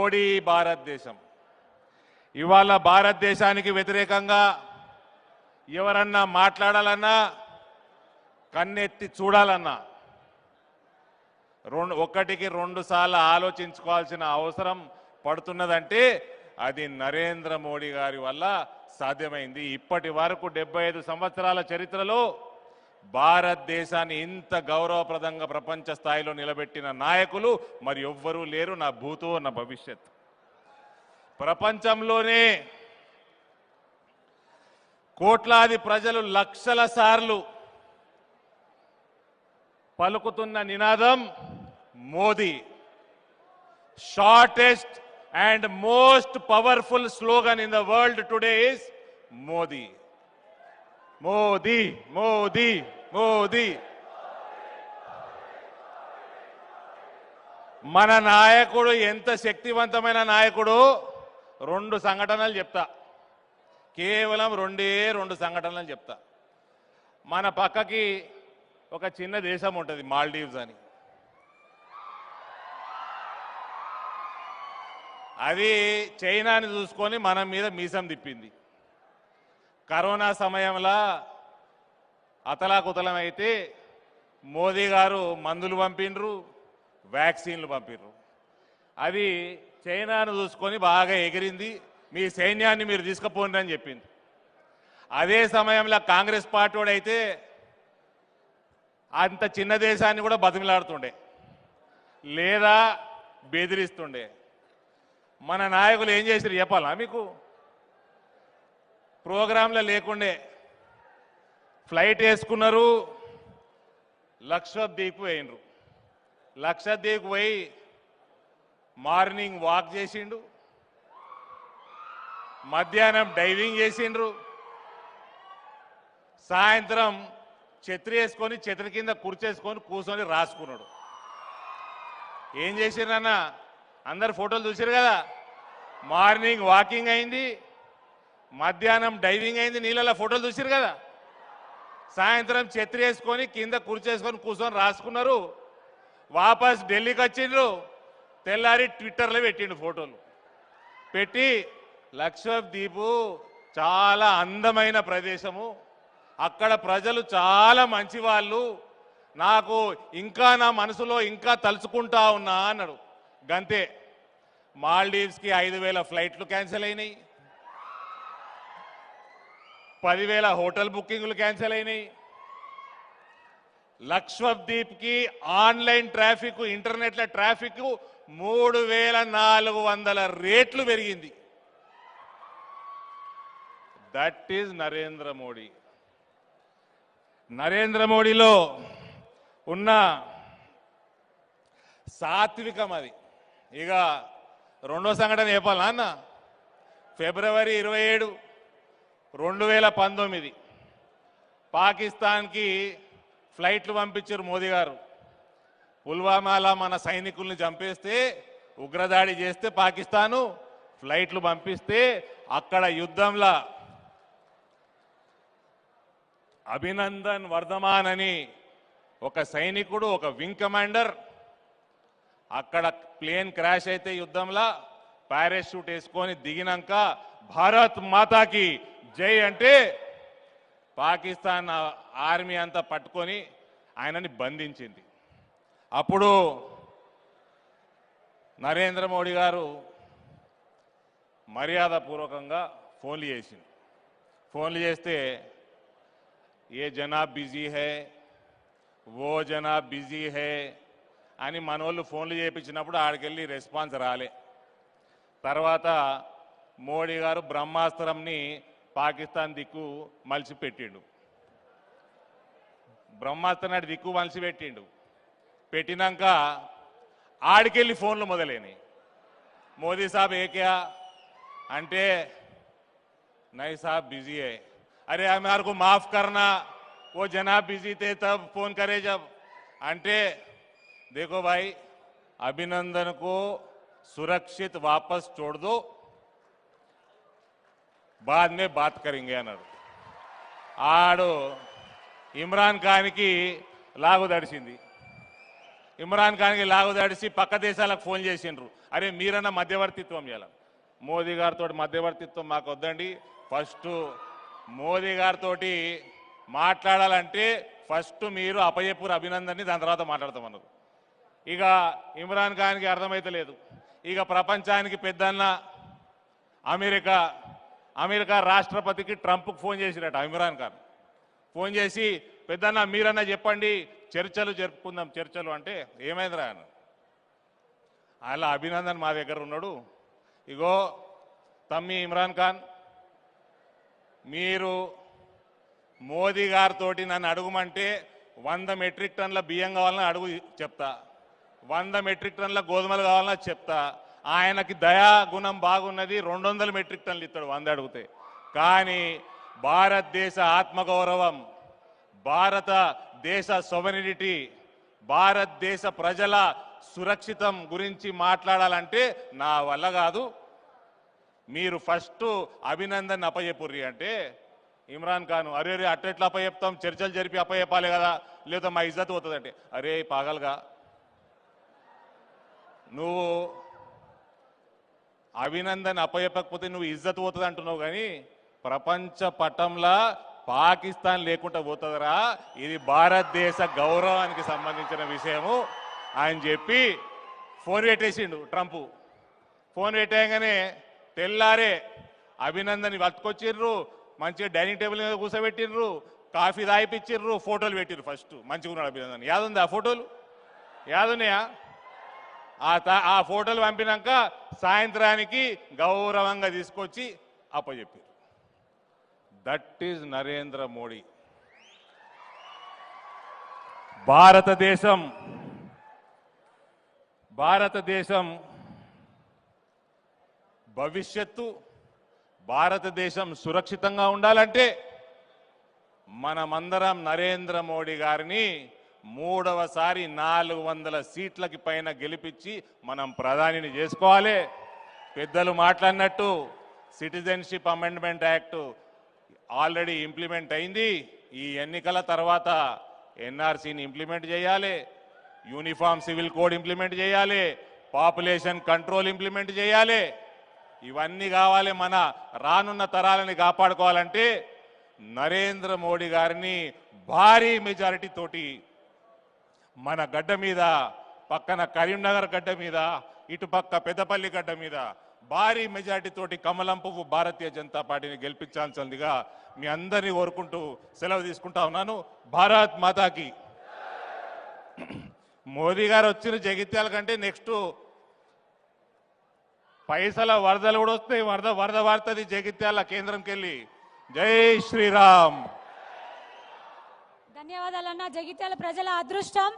మోడీ భారతదేశం. ఇవాళ భారతదేశానికి వ్యతిరేకంగా ఎవరన్నా మాట్లాడాలన్నా కన్నెత్తి చూడాలన్నా ఒకటికి రెండు సార్లు ఆలోచించుకోవాల్సిన అవసరం పడుతున్నదంటే అది నరేంద్ర మోడీ గారి వల్ల సాధ్యమైంది. ఇప్పటి వరకు 75 సంవత్సరాల చరిత్రలో భారతదేశాన్ని ఇంత గౌరవప్రదంగా ప్రపంచ స్థాయిలో నిలబెట్టిన నాయకులు మరి ఎవ్వరూ లేరు, నా భూతో నా భవిష్యత్. ప్రపంచంలోనే కోట్లాది ప్రజలు లక్షల సార్లు పలుకుతున్న నినాదం Modi. Shortest and most powerful slogan in the world today is Modi. Modi, Modi, Modi. మన నాయకుడు ఎంత శక్తివంతమైన నాయకుడు, రెండు సంఘటనలు చెప్తా, కేవలం రెండు సంఘటనలు చెప్తా. మన పక్కకి ఒక చిన్న దేశం ఉంటుంది మాల్దీవ్స్ అని. అది చైనాని చూసుకొని మన మీద మీసం తిప్పింది. కరోనా సమయంలో అతలాకుతలం అయితే మోదీ గారు మందులు పంపిండ్రు, వ్యాక్సిన్లు పంపిండ్రు. అది చైనాను చూసుకొని బాగా ఎగిరింది, మీ సైన్యాన్ని మీరు తీసుకుపోండి అని చెప్పింది. అదే సమయంలో కాంగ్రెస్ పార్టీ అయితే అంత చిన్న దేశాన్ని కూడా బతిమిలాడుతుండే లేదా బెదిరిస్తుండే. మన నాయకులు ఏం చేశారు చెప్పాలా మీకు? ప్రోగ్రాంలో లేకుండే ఫ్లైట్ వేసుకున్నారు, లక్షద్వీప్ పోయినరు. లక్షద్వీప్ పోయి మార్నింగ్ వాక్ చేసిండు, మధ్యాహ్నం డైవింగ్ చేసిండ్రు, సాయంత్రం ఛత్రి వేసుకొని ఛత్రి కింద కుర్చేసుకొని కూర్చొని రాసుకున్నాడు. ఏం చేసిండ్రన్న? అందరు ఫోటోలు చూసారు కదా. మార్నింగ్ వాకింగ్ అయింది, మధ్యాహ్నం డైవింగ్ అయింది, నీళ్ళలో ఫోటోలు చూసారు కదా. సాయంత్రం ఛత్రి వేసుకొని కింద కుర్చేసుకొని కూర్చొని రాసుకున్నారు. వాపస్ ఢిల్లీకి వచ్చిండ్రు, తెల్లారి ట్విట్టర్లో పెట్టిండు ఫోటోలు పెట్టి, లక్షద్వీప్ చాలా అందమైన ప్రదేశము, అక్కడ ప్రజలు చాలా మంచి వాళ్ళు, నాకు ఇంకా నా మనసులో ఇంకా తలుచుకుంటా ఉన్నా అన్నాడు. గంతే. మాల్దీవ్స్కి 5,000 ఫ్లైట్లు క్యాన్సిల్ అయినాయి, 10,000 హోటల్ బుకింగ్లు క్యాన్సిల్ అయినాయి. లక్షద్వీప్కి ఆన్లైన్ ట్రాఫిక్, ఇంటర్నెట్ల ట్రాఫిక్ 3,400 రేట్లు పెరిగింది. That is Narendra Modi. నరేంద్ర మోడీలో ఉన్న సాత్వికం అది. ఇక రెండో సంఘటన చెప్పాలా అన్న? ఫిబ్రవరి 27, 2019 పాకిస్తాన్కి ఫ్లైట్లు పంపించారు మోదీ గారు. పుల్వామాలో మన సైనికుల్ని చంపేస్తే, ఉగ్రదాడి చేస్తే పాకిస్తాను ఫ్లైట్లు పంపిస్తే, అక్కడ యుద్ధంలో అభినందన్ వర్ధమాన్ అని ఒక సైనికుడు, ఒక వింగ్ కమాండర్, అక్కడ ప్లేన్ క్రాష్ అయితే యుద్ధంలో పారాషూట్ వేసుకొని దిగినాక భారత్ మాతాకి జై అంటే పాకిస్తాన్ ఆర్మీ అంతా పట్టుకొని ఆయనని బంధించింది. అప్పుడు నరేంద్ర మోడీ గారు మర్యాదపూర్వకంగా ఫోన్లు చేసింది. ఫోన్లు చేస్తే ఏ జనాబ్ బిజీ హై, ఓ జనాబ్ బిజీ హై అని మనోళ్ళు ఫోన్లు చేయించినప్పుడు ఆడికెళ్ళి రెస్పాన్స్ రాలే. తర్వాత మోడీ గారు బ్రహ్మాస్త్రంని పాకిస్తాన్ దిక్కు మలిసి పెట్టిండు. బ్రహ్మాస్త్రం నాటి దిక్కు మలిసి పెట్టిండు. పెట్టినాక ఆడికెళ్ళి ఫోన్లు మొదలైనవి. మోదీ సాబ్ ఏక్యా అంటే, నై సాబ్ బిజీ హై. అరే हमारे को माफ करना, वो जनाब बिजी थे तब फोन करे जब. అంటే देखो भाई, अभिनंदन को सुरक्षित वापस छोड़ दो, बाद में बात करेंगे అన్నాడు. ఆడు ఇమ్రాన్ ఖాన్కి లాగు దడిచింది. ఇమ్రాన్ ఖాన్కి లాగుదాడిసి పక్క దేశాలకు ఫోన్ చేసిండ్రు. అరే మీరన్నా మధ్యవర్తిత్వం చేయాలి. మోదీ గారితో మధ్యవర్తిత్వం మాకు వద్దండి. ఫస్ట్ మోదీ గారితో మాట్లాడాలంటే ఫస్ట్ మీరు అప్పచెప్పురు అభినందన్ని, దాని తర్వాత మాట్లాడతామన్నారు. ఇక ఇమ్రాన్ ఖాన్కి అర్థమైతలేదు. ఇక ప్రపంచానికి పెద్దన్న అమెరికా రాష్ట్రపతికి ట్రంప్కి ఫోన్ చేసిరట ఇమ్రాన్ ఖాన్. ఫోన్ చేసి పెద్దన్న మీరన్నా చెప్పండి, చర్చలు జరుపుకుందాం. చర్చలు అంటే ఏమైందిరా ఆయన? అలా అభినందన్ మా దగ్గర ఉన్నాడు. ఇగో తమ్మి ఇమ్రాన్ ఖాన్, మీరు మోదీ గారితో నన్ను అడుగుమంటే 100 మెట్రిక్ టన్నుల బియ్యం కావాలని అడుగు చెప్తా, 100 మెట్రిక్ టన్నుల గోధుమలు కావాలని చెప్తా. ఆయనకి దయా గుణం బాగున్నది, 200 మెట్రిక్ టన్నులు ఇస్తాడు 100 అడిగితే. కానీ భారతదేశ ఆత్మగౌరవం, భారతదేశ సోవరెనిటీ, భారతదేశ ప్రజల సురక్షితం గురించి మాట్లాడాలంటే నా వల్ల కాదు. మీరు ఫస్ట్ అభినందన్ అప్పచెప్పుర్రి అంటే ఇమ్రాన్ ఖాన్ అరే రే అట్లెట్లా అప్పచెప్తాం, చర్చలు జరిపి అప్పచెప్పాలి కదా, లేదా మా ఇజ్జత్ పోతుందంటే అరే పాగల్గా నువ్వు అభినందన్ అప్పచెప్పకపోతే నువ్వు ఇజ్జత్ పోతుంది అంటున్నావు. కానీ ప్రపంచ పటంలో పాకిస్తాన్ లేకుండా పోతుందిరా, ఇది భారతదేశ గౌరవానికి సంబంధించిన విషయము అని చెప్పి ఫోన్ పెట్టేసిండు ట్రంప్. ఫోన్ పెట్టేయగానే తెల్లారే అభినందన్ పట్టుకొచ్చిర్రు, మంచిగా డైనింగ్ టేబుల్ మీద కూర్చోబెట్టిర్రు, కాఫీ తాగిపిచ్చిర్రు, ఫోటోలు పెట్టిర్రు. ఫస్ట్ మంచిగా ఉన్నాడు అభినందన్. యాదుంది ఆ ఫోటోలు? యాదున్నాయా? ఆ ఫోటోలు పంపినాక సాయంత్రానికి గౌరవంగా తీసుకొచ్చి అప్పచెప్పారు. That is Narendra Modi. భారతదేశం భవిష్యత్తు, భారతదేశం సురక్షితంగా ఉండాలంటే మనమందరం నరేంద్ర మోడీ గారిని 3వసారి 400 సీట్లకి పైన గెలిపించి మనం ప్రధానిని చేసుకోవాలి. పెద్దలు మాట్లాడినట్టు citizenship amendment act already implement అయింది. ఈ ఎన్నికల తర్వాత ఎన్ఆర్సీని ఇంప్లిమెంట్ చేయాలి, యూనిఫామ్ సివిల్ కోడ్ ఇంప్లిమెంట్ చేయాలి, పాపులేషన్ కంట్రోల్ ఇంప్లిమెంట్ చేయాలి. ఇవన్నీ కావాలి. మన రానున్న తరాలని కాపాడుకోవాలంటే నరేంద్ర మోడీ గారిని భారీ మెజారిటీ తోటి మన గడ్డ మీద, పక్కన కరీంనగర్ గడ్డ మీద, ఇటుపక్క పెద్దపల్లి గడ్డ మీద భారీ మెజారిటీ తోటి కమలం పువ్వు భారతీయ జనతా పార్టీని గెలిపించాల్సిందిగా మీ అందరినీ కోరుకుంటూ సెలవు తీసుకుంటా ఉన్నాను. భారత్ మాతాకి. మోదీ గారు వచ్చిన జగిత్యాల కంటే నెక్స్ట్ పైసల వరదలు కూడా వస్తాయి. వరద వాడుతుంది జగిత్యాల కేంద్రంకి వెళ్ళి. జై శ్రీరామ్. ధన్యవాదాలన్నా. జగిత్యాల ప్రజల అదృష్టం.